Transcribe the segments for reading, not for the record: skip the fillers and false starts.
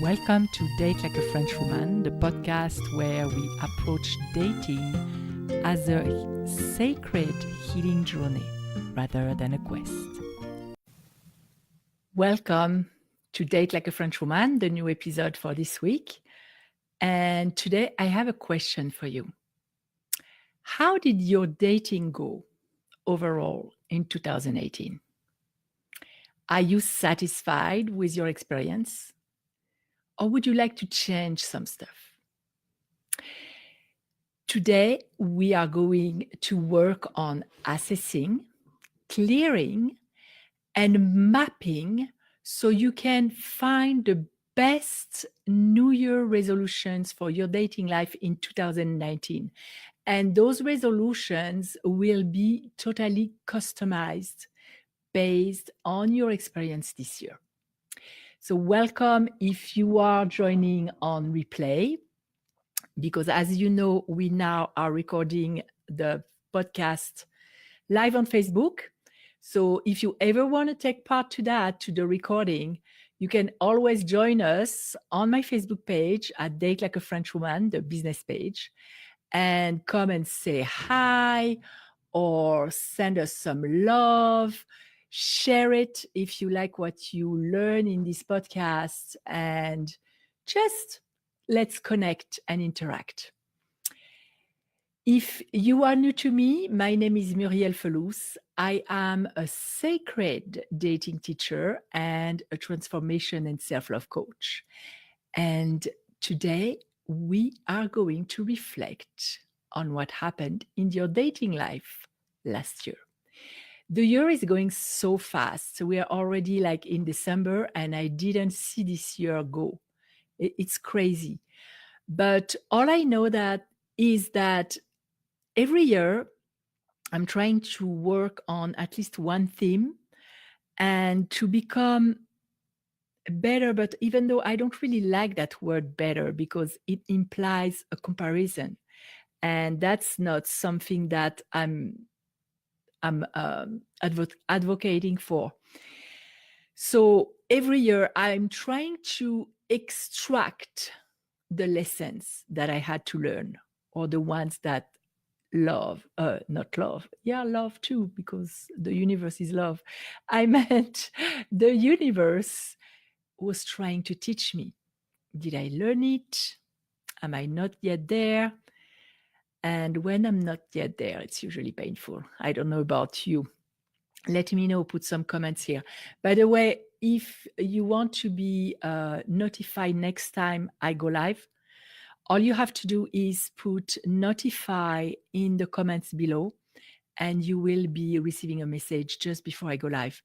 Welcome to Date Like a French Woman, the podcast where we approach dating as a sacred healing journey rather than a quest. Welcome to Date Like a French Woman, the new episode for this week. And today I have a question for you. How did your dating go overall in 2018? Are you satisfied with your experience? Or would you like to change some stuff? Today, we are going to work on assessing, clearing, and mapping so you can find the best New Year resolutions for your dating life in 2019. And those resolutions will be totally customized based on your experience this year. So welcome if you are joining on replay, because as you know, we now are recording the podcast live on Facebook. So if you ever want to take part to the recording, you can always join us on my Facebook page at Date Like a French Woman, the business page, and come and say hi or send us some love. Share it if you like what you learn in this podcast, and just let's connect and interact. If you are new to me, my name is Muriel Felous. I am a sacred dating teacher and a transformation and self-love coach. And today we are going to reflect on what happened in your dating life last year. The year is going so fast. We are already like in December, and I didn't see this year go. It's crazy. But all I know that is that every year I'm trying to work on at least one theme and to become better. But even though I don't really like that word better, because it implies a comparison, and that's not something that I'm advocating for. So every year I'm trying to extract the lessons that I had to learn, or the ones that love too, because the universe is love. I meant the universe was trying to teach me. Did I learn it? Am I not yet there? And when I'm not yet there, it's usually painful. I don't know about you. Let me know, put some comments here. By the way, if you want to be notified next time I go live, all you have to do is put notify in the comments below, and you will be receiving a message just before I go live.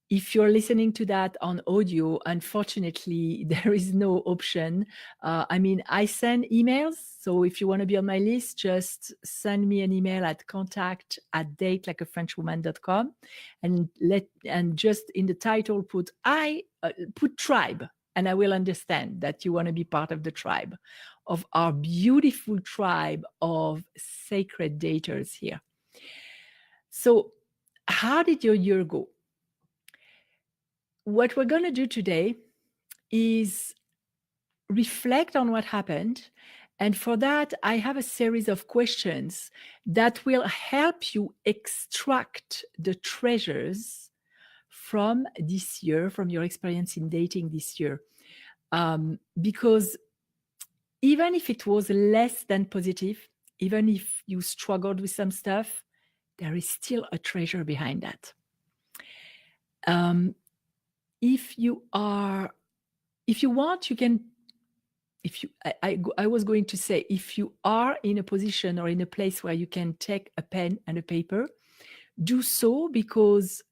If you're listening to that on audio, unfortunately, there is no option. I send emails. So if you want to be on my list, just send me an email at contact@datelikeafrenchwoman.com, and just in the title put tribe, and I will understand that you want to be part of the tribe, of our beautiful tribe of sacred daters here. So how did your year go? What we're going to do today is reflect on what happened. And for that, I have a series of questions that will help you extract the treasures from this year, from your experience in dating this year. Because even if it was less than positive, even if you struggled with some stuff, there is still a treasure behind that. If you want, you can, I was going to say, if you are in a position or in a place where you can take a pen and a paper, do so, because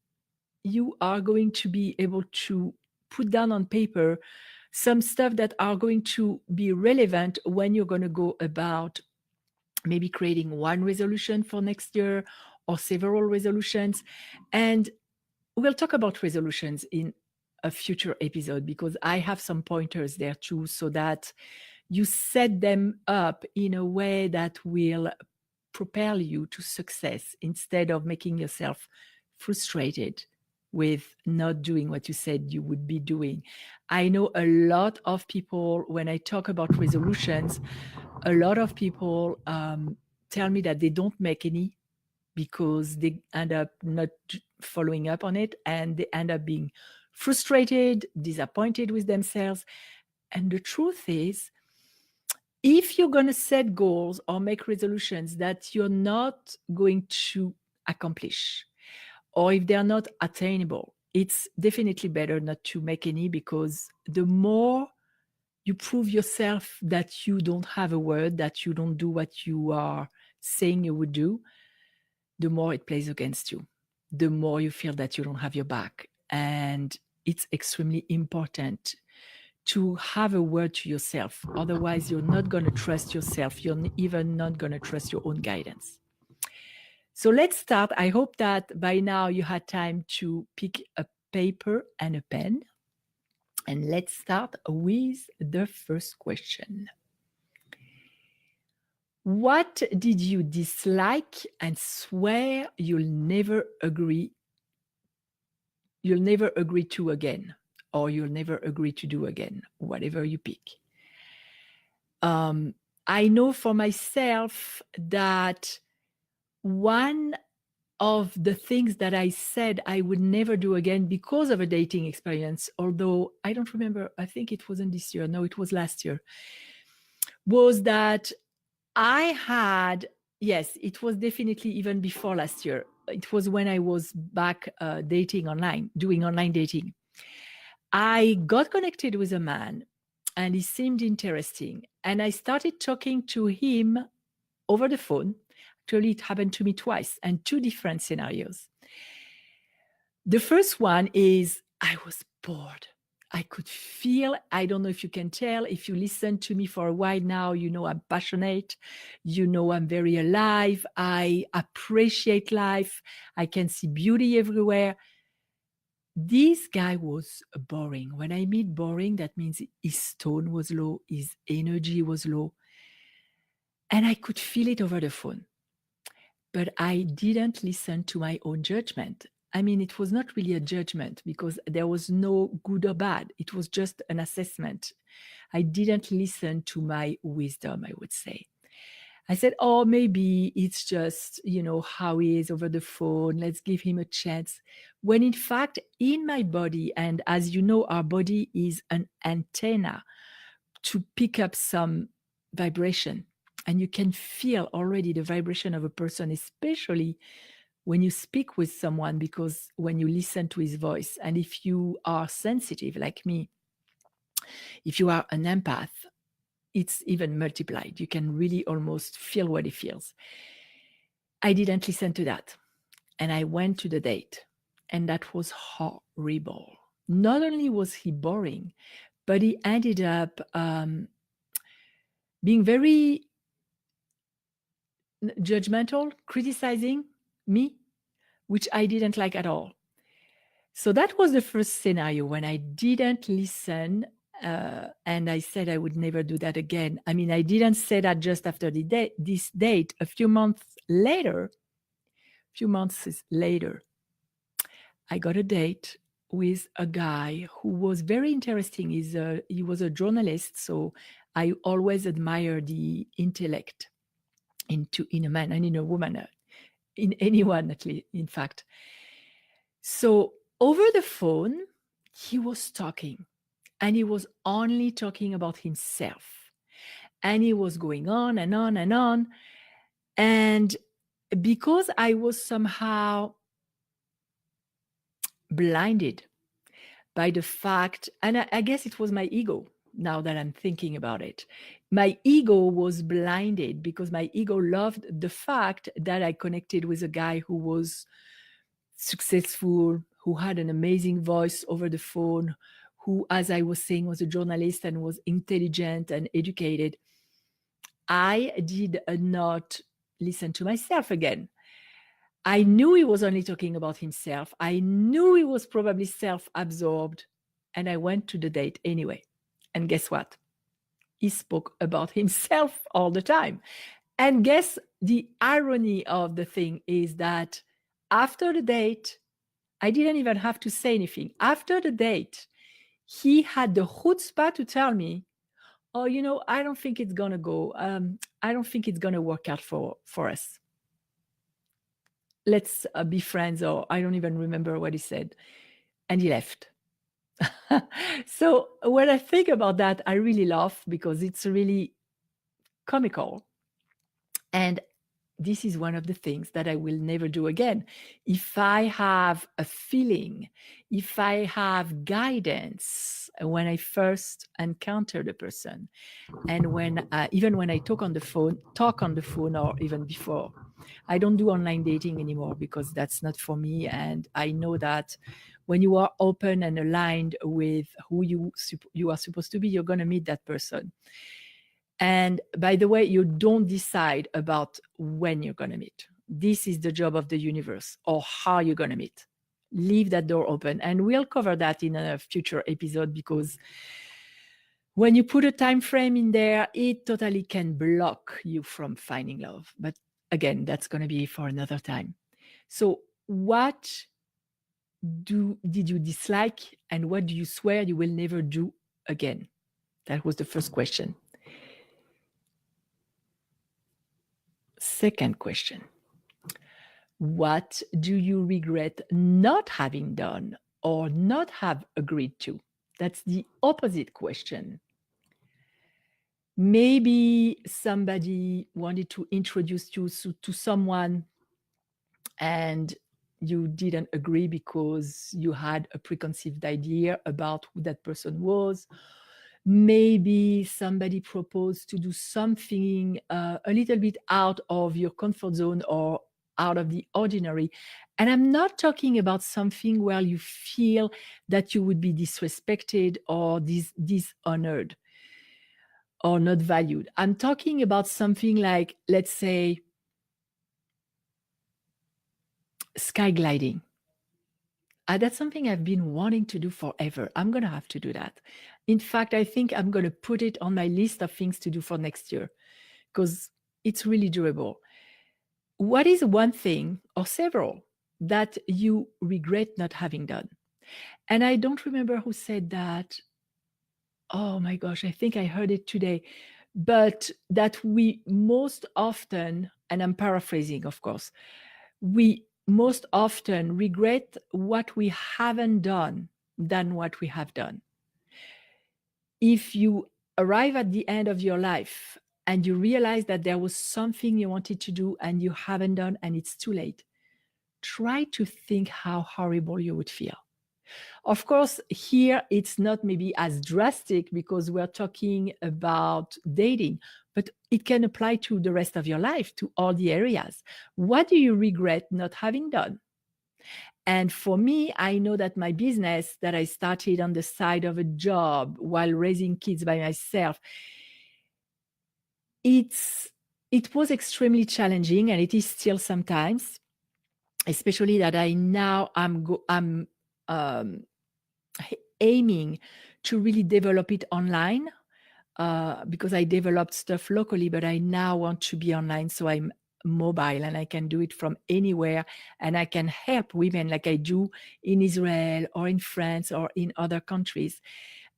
you are going to be able to put down on paper some stuff that are going to be relevant when you're going to go about maybe creating one resolution for next year or several resolutions. And we'll talk about resolutions in a future episode, because I have some pointers there too, so that you set them up in a way that will propel you to success instead of making yourself frustrated with not doing what you said you would be doing. I know a lot of people, when I talk about resolutions, a lot of people tell me that they don't make any because they end up not following up on it, and they end up being frustrated, disappointed with themselves. And the truth is, if you're going to set goals or make resolutions that you're not going to accomplish, or if they're not attainable, it's definitely better not to make any, because the more you prove yourself that you don't have a word, that you don't do what you are saying you would do, the more it plays against you, the more you feel that you don't have your back. And it's extremely important to have a word to yourself. Otherwise, you're not going to trust yourself. You're even not going to trust your own guidance. So let's start. I hope that by now you had time to pick a paper and a pen. And let's start with the first question. What did you dislike and swear you'll never agree to again, or you'll never agree to do again, whatever you pick? I know for myself that one of the things that I said I would never do again because of a dating experience, although I don't remember, I think it wasn't this year, no, it was last year, was that I had, yes, it was definitely even before last year. It was when I was back dating online, doing online dating. I got connected with a man and he seemed interesting. And I started talking to him over the phone. Actually, it happened to me twice, and two different scenarios. The first one is I was bored. I could feel, I don't know if you can tell, if you listen to me for a while now, you know I'm passionate, you know I'm very alive, I appreciate life, I can see beauty everywhere. This guy was boring. When I mean boring, that means his tone was low, his energy was low, and I could feel it over the phone. But I didn't listen to my own judgment. I mean, it was not really a judgment because there was no good or bad. It was just an assessment. I didn't listen to my wisdom, I would say. I said, oh, maybe it's just, how he is over the phone. Let's give him a chance. When in fact, in my body, and as you know, our body is an antenna to pick up some vibration. And you can feel already the vibration of a person, especially when you speak with someone, because when you listen to his voice, and if you are sensitive like me, if you are an empath, it's even multiplied. You can really almost feel what he feels. I didn't listen to that. And I went to the date, and that was horrible. Not only was he boring, but he ended up being very judgmental, criticizing me, which I didn't like at all. So that was the first scenario when I didn't listen, and I said I would never do that again. I mean, I didn't say that just after this date. A few months later, I got a date with a guy who was very interesting. He was a journalist, so I always admire the intellect in a man and in a woman, in anyone at least, in fact. So over the phone, he was talking, and he was only talking about himself. And he was going on and on and on. And because I was somehow blinded by the fact, and I guess it was my ego, now that I'm thinking about it. My ego was blinded because my ego loved the fact that I connected with a guy who was successful, who had an amazing voice over the phone, who, as I was saying, was a journalist and was intelligent and educated. I did not listen to myself again. I knew he was only talking about himself. I knew he was probably self-absorbed, and I went to the date anyway. And guess what? He spoke about himself all the time. And guess the irony of the thing is that after the date, I didn't even have to say anything. After the date, he had the chutzpah to tell me, oh, I don't think it's going to go. I don't think it's going to work out for us. Let's be friends, or I don't even remember what he said. And he left. So when I think about that, I really laugh because it's really comical. And this is one of the things that I will never do again. If I have a feeling, if I have guidance when I first encounter the person, and when even when I talk on the phone, or even before, I don't do online dating anymore because that's not for me. And I know that when you are open and aligned with who you are supposed to be, you're going to meet that person. And by the way, you don't decide about when you're going to meet. This is the job of the universe, or how you're going to meet. Leave that door open. And we'll cover that in a future episode, because when you put a time frame in there, it totally can block you from finding love. But again, that's going to be for another time. So what did you dislike, and what do you swear you will never do again? That was the first question. Second question. What do you regret not having done or not have agreed to? That's the opposite question. Maybe somebody wanted to introduce you to someone and you didn't agree because you had a preconceived idea about who that person was. Maybe somebody proposed to do something a little bit out of your comfort zone or out of the ordinary. And I'm not talking about something where you feel that you would be disrespected or dishonored or not valued. I'm talking about something like, let's say, sky gliding. That's something I've been wanting to do forever. I'm going to have to do that. In fact, I think I'm going to put it on my list of things to do for next year because it's really durable. What is one thing or several that you regret not having done? And I don't remember who said that. Oh my gosh, I think I heard it today. But that we most often, and I'm paraphrasing, of course, we most often regret what we haven't done than what we have done. If you arrive at the end of your life and you realize that there was something you wanted to do and you haven't done and it's too late, try to think how horrible you would feel. Of course, here it's not maybe as drastic because we're talking about dating, but it can apply to the rest of your life, to all the areas. What do you regret not having done? And for me, I know that my business that I started on the side of a job while raising kids by myself, it was extremely challenging, and it is still sometimes, especially that I'm aiming to really develop it online because I developed stuff locally, but I now want to be online. So I'm mobile and I can do it from anywhere, and I can help women like I do in Israel or in France or in other countries.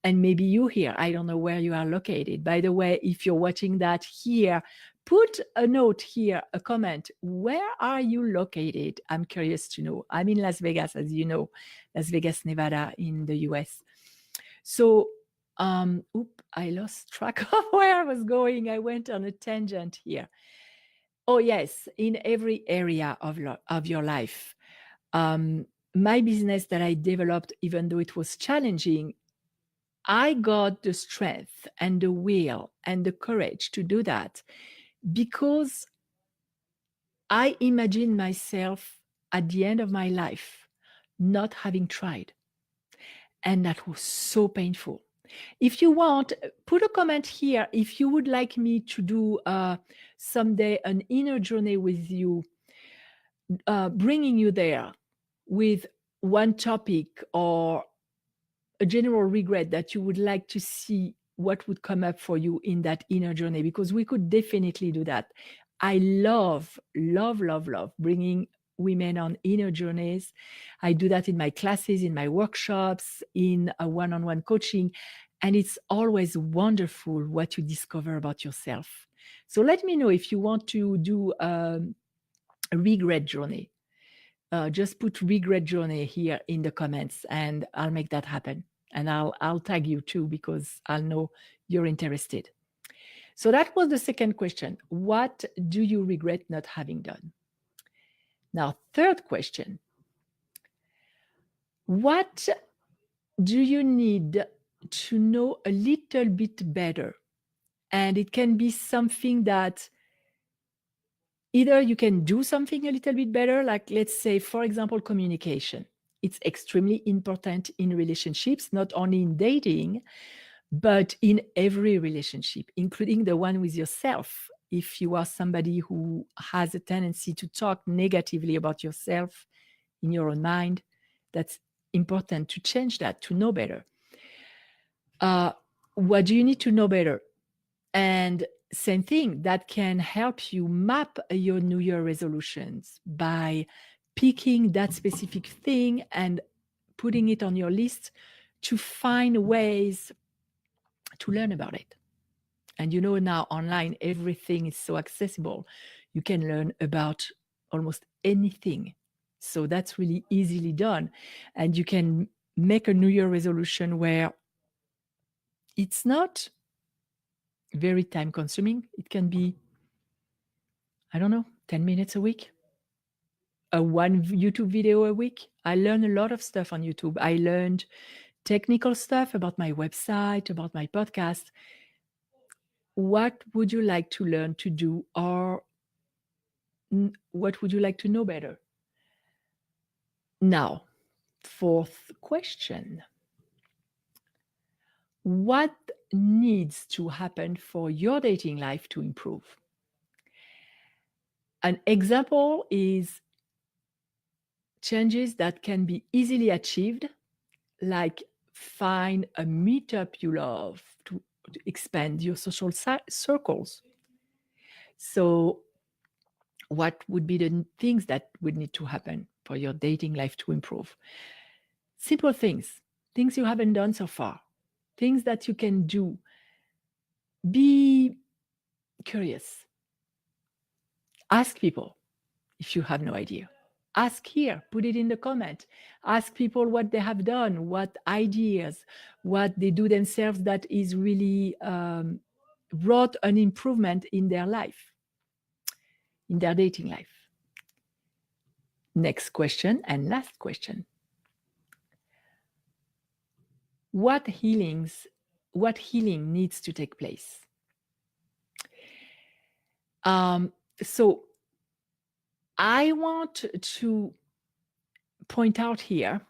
And maybe you here, I don't know where you are located. By the way, if you're watching that here, put a note here, a comment. Where are you located? I'm curious to know. I'm in Las Vegas, as you know, Las Vegas, Nevada in the US. So, I lost track of where I was going. I went on a tangent here. Oh, yes, in every area of your life. My business that I developed, even though it was challenging, I got the strength and the will and the courage to do that because I imagined myself at the end of my life not having tried. And that was so painful. If you want, put a comment here if you would like me to do someday an inner journey with you, bringing you there with one topic or a general regret that you would like to see what would come up for you in that inner journey, because we could definitely do that. I love bringing women on inner journeys. I do that in my classes, in my workshops, in a one-on-one coaching. And it's always wonderful what you discover about yourself. So let me know if you want to do a regret journey. Just put regret journey here in the comments and I'll make that happen. And I'll tag you too, because I'll know you're interested. So that was the second question. What do you regret not having done? Now, third question. What do you need to know a little bit better? And it can be something that either you can do something a little bit better, like let's say, for example, communication. It's extremely important in relationships, not only in dating, but in every relationship, including the one with yourself. If you are somebody who has a tendency to talk negatively about yourself in your own mind, that's important to change that, to know better. What do you need to know better? And same thing, that can help you map your New Year resolutions by picking that specific thing and putting it on your list to find ways to learn about it. And you know, now online, everything is so accessible. You can learn about almost anything. So that's really easily done. And you can make a New Year resolution where it's not very time consuming. It can be, I don't know, 10 minutes a week, one YouTube video a week. I learn a lot of stuff on YouTube. I learned technical stuff about my website, about my podcast. What would you like to learn to do, or what would you like to know better? Now, fourth question. What needs to happen for your dating life to improve? An example is changes that can be easily achieved, like find a meetup you love to expand your social circles. So what would be the things that would need to happen for your dating life to improve? Simple things you haven't done so far, things that you can do. Be curious. Ask people if you have no idea. Ask here, put it in the comment. Ask people what they have done, what ideas, what they do themselves that is really brought an improvement in their life, in their dating life. Next question and last question. What healing needs to take place? So I want to point out here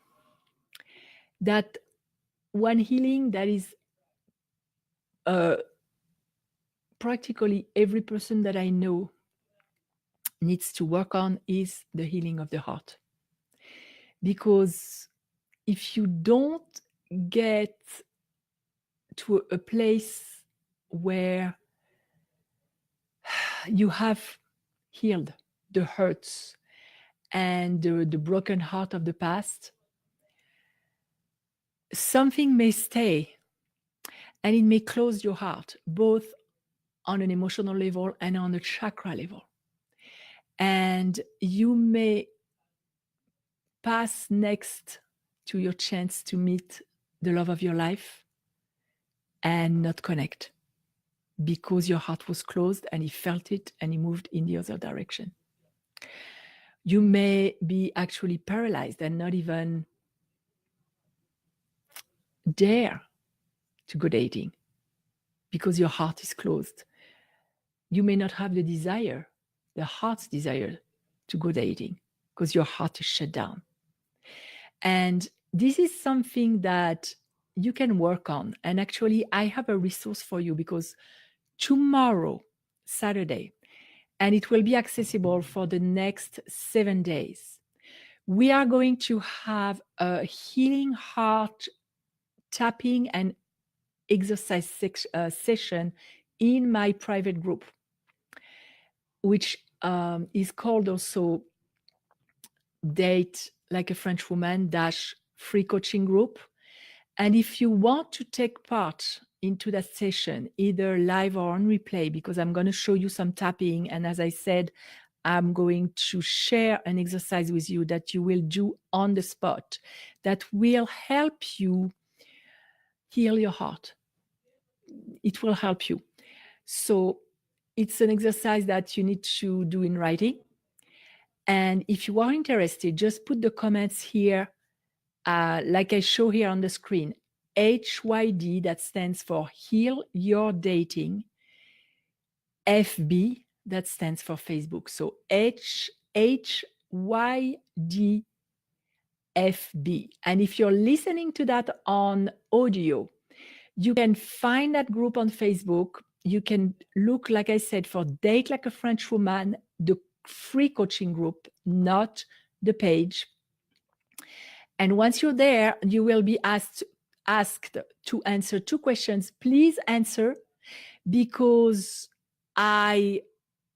that one healing that is practically every person that I know needs to work on is the healing of the heart. Because if you don't get to a place where you have healed the hurts and the broken heart of the past, something may stay and it may close your heart, both on an emotional level and on a chakra level. And you may pass next to your chance to meet the love of your life and not connect because your heart was closed and he felt it and he moved in the other direction. You may be actually paralyzed and not even dare to go dating because your heart is closed. You may not have the desire, the heart's desire to go dating because your heart is shut down. And this is something that you can work on. And actually, I have a resource for you because tomorrow, Saturday, and it will be accessible for the next 7 days, we are going to have a healing heart tapping and exercise session in my private group, which is called also Date Like a French Woman - free coaching group. And if you want to take part into that session, either live or on replay, because I'm going to show you some tapping. And as I said, I'm going to share an exercise with you that you will do on the spot that will help you heal your heart. It will help you. So it's an exercise that you need to do in writing. And if you are interested, just put the comments here, like I show here on the screen. HYD, that stands for Heal Your Dating. FB, that stands for Facebook. So HYD FB. And if you're listening to that on audio, you can find that group on Facebook. You can look, like I said, for Date Like a French Woman, the free coaching group, not the page. And once you're there, you will be asked to answer 2 questions. Please answer, because I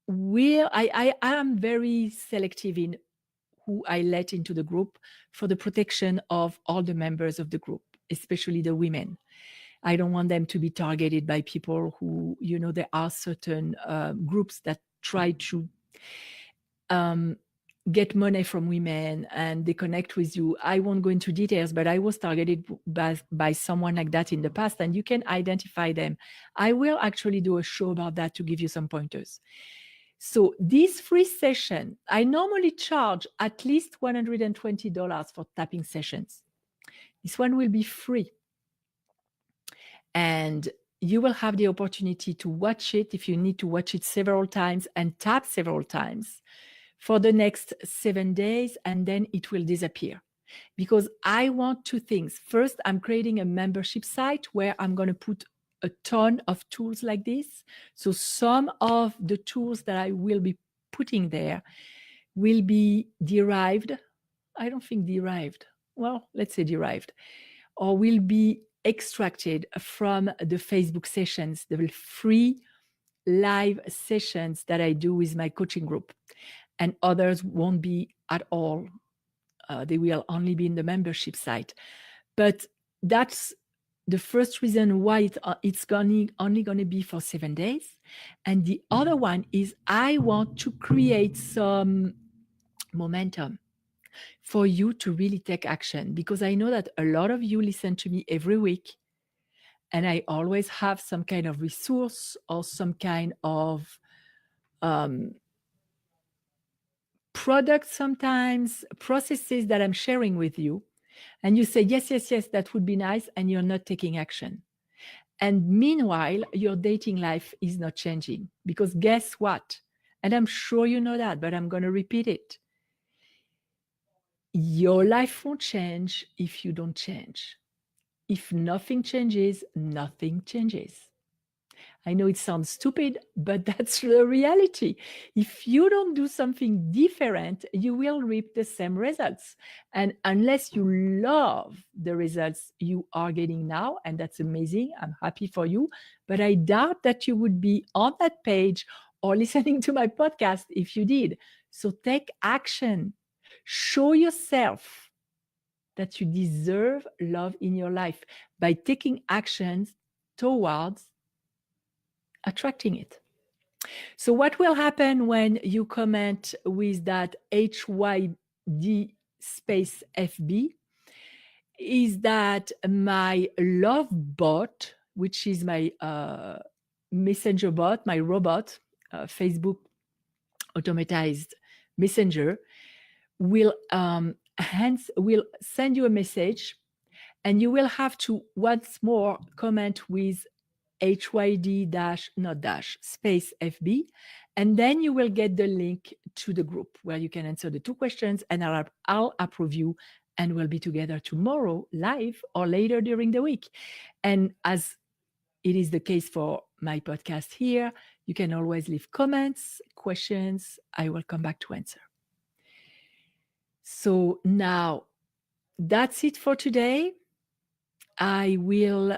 am very selective in who I let into the group for the protection of all the members of the group, especially the women. I don't want them to be targeted by people who, there are certain groups that try to get money from women and they connect with you. I won't go into details, but I was targeted by someone like that in the past, and you can identify them. I will actually do a show about that to give you some pointers. So this free session, I normally charge at least $120 for tapping sessions. This one will be free. And you will have the opportunity to watch it if you need to watch it several times and tap several times for the next 7 days, and then it will disappear. Because I want 2 things. First, I'm creating a membership site where I'm going to put a ton of tools like this. So some of the tools that I will be putting there will be derived. I don't think derived. Well, let's say derived. Or will be extracted from the Facebook sessions, the free live sessions that I do with my coaching group. And others won't be at all. They will only be in the membership site. But that's the first reason why it's only going to be for 7 days. And the other one is I want to create some momentum for you to really take action, because I know that a lot of you listen to me every week, and I always have some kind of resource or some kind of product, sometimes processes that I'm sharing with you. And you say, yes, that would be nice. And you're not taking action. And meanwhile, your dating life is not changing, because guess what? And I'm sure you know that, but I'm going to repeat it. Your life won't change if you don't change. If nothing changes, nothing changes. I know it sounds stupid, but that's the reality. If you don't do something different, you will reap the same results. And unless you love the results you are getting now, and that's amazing, I'm happy for you, but I doubt that you would be on that page or listening to my podcast if you did. So take action. Show yourself that you deserve love in your life by taking actions towards attracting it. So what will happen when you comment with that HYD space FB is that my love bot, which is my messenger bot, my robot, Facebook automatized messenger, will send you a message, and you will have to once more comment with HYD space FB, and then you will get the link to the group where you can answer the 2 questions, and I'll approve you, and we'll be together tomorrow live or later during the week. And as it is the case for my podcast here, you can always leave comments, questions. I will come back to answer. So now that's it for today. I will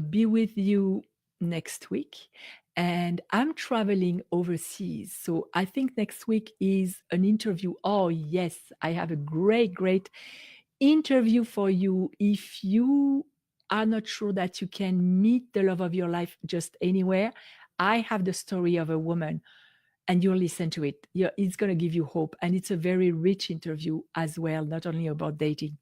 be with you next week. and I'm traveling overseas. So I think next week is an interview. Oh, yes, I have a great interview for you. If you are not sure that you can meet the love of your life just anywhere, I have the story of a woman, and you'll listen to it. It's going to give you hope. And it's a very rich interview as well, not only about dating.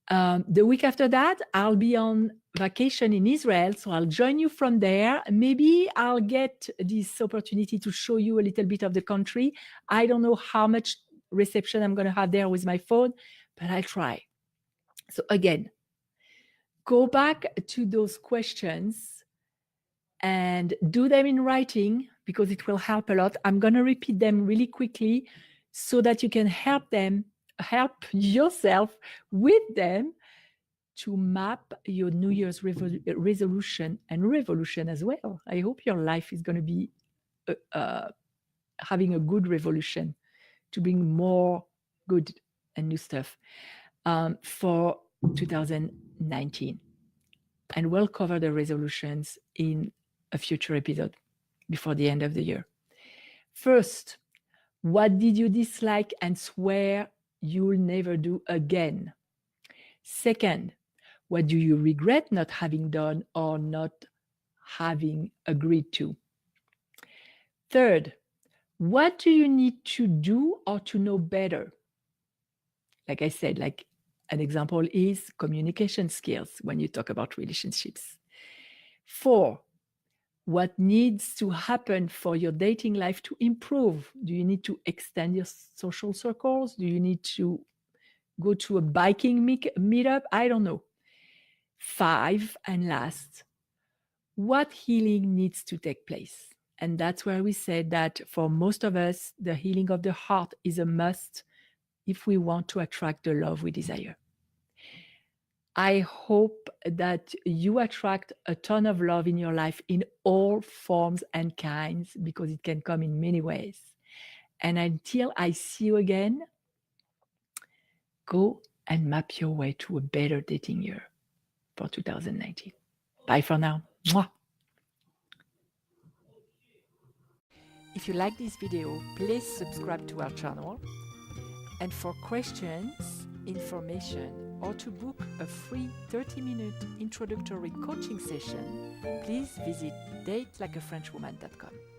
The week after that, I'll be on vacation in Israel. So I'll join you from there. Maybe I'll get this opportunity to show you a little bit of the country. I don't know how much reception I'm going to have there with my phone, but I'll try. So again, go back to those questions and do them in writing because it will help a lot. I'm going to repeat them really quickly so that you can help yourself with them to map your New Year's resolution and revolution as well. I hope your life is going to be having a good revolution to bring more good and new stuff for 2019. And we'll cover the resolutions in a future episode before the end of the year. First, what did you dislike and swear you'll never do again? Second, what do you regret not having done or not having agreed to? Third, what do you need to do or to know better? Like I said, like an example is communication skills when you talk about relationships. 4, what needs to happen for your dating life to improve? Do you need to extend your social circles? Do you need to go to a biking meetup? I don't know. 5, and last, what healing needs to take place? And that's where we said that for most of us, the healing of the heart is a must if we want to attract the love we desire. I hope that you attract a ton of love in your life in all forms and kinds, because it can come in many ways. And until I see you again, go and map your way to a better dating year for 2019. Bye for now. Mwah. If you like this video, please subscribe to our channel. And for questions, information, or to book a free 30-minute introductory coaching session, please visit datelikeafrenchwoman.com.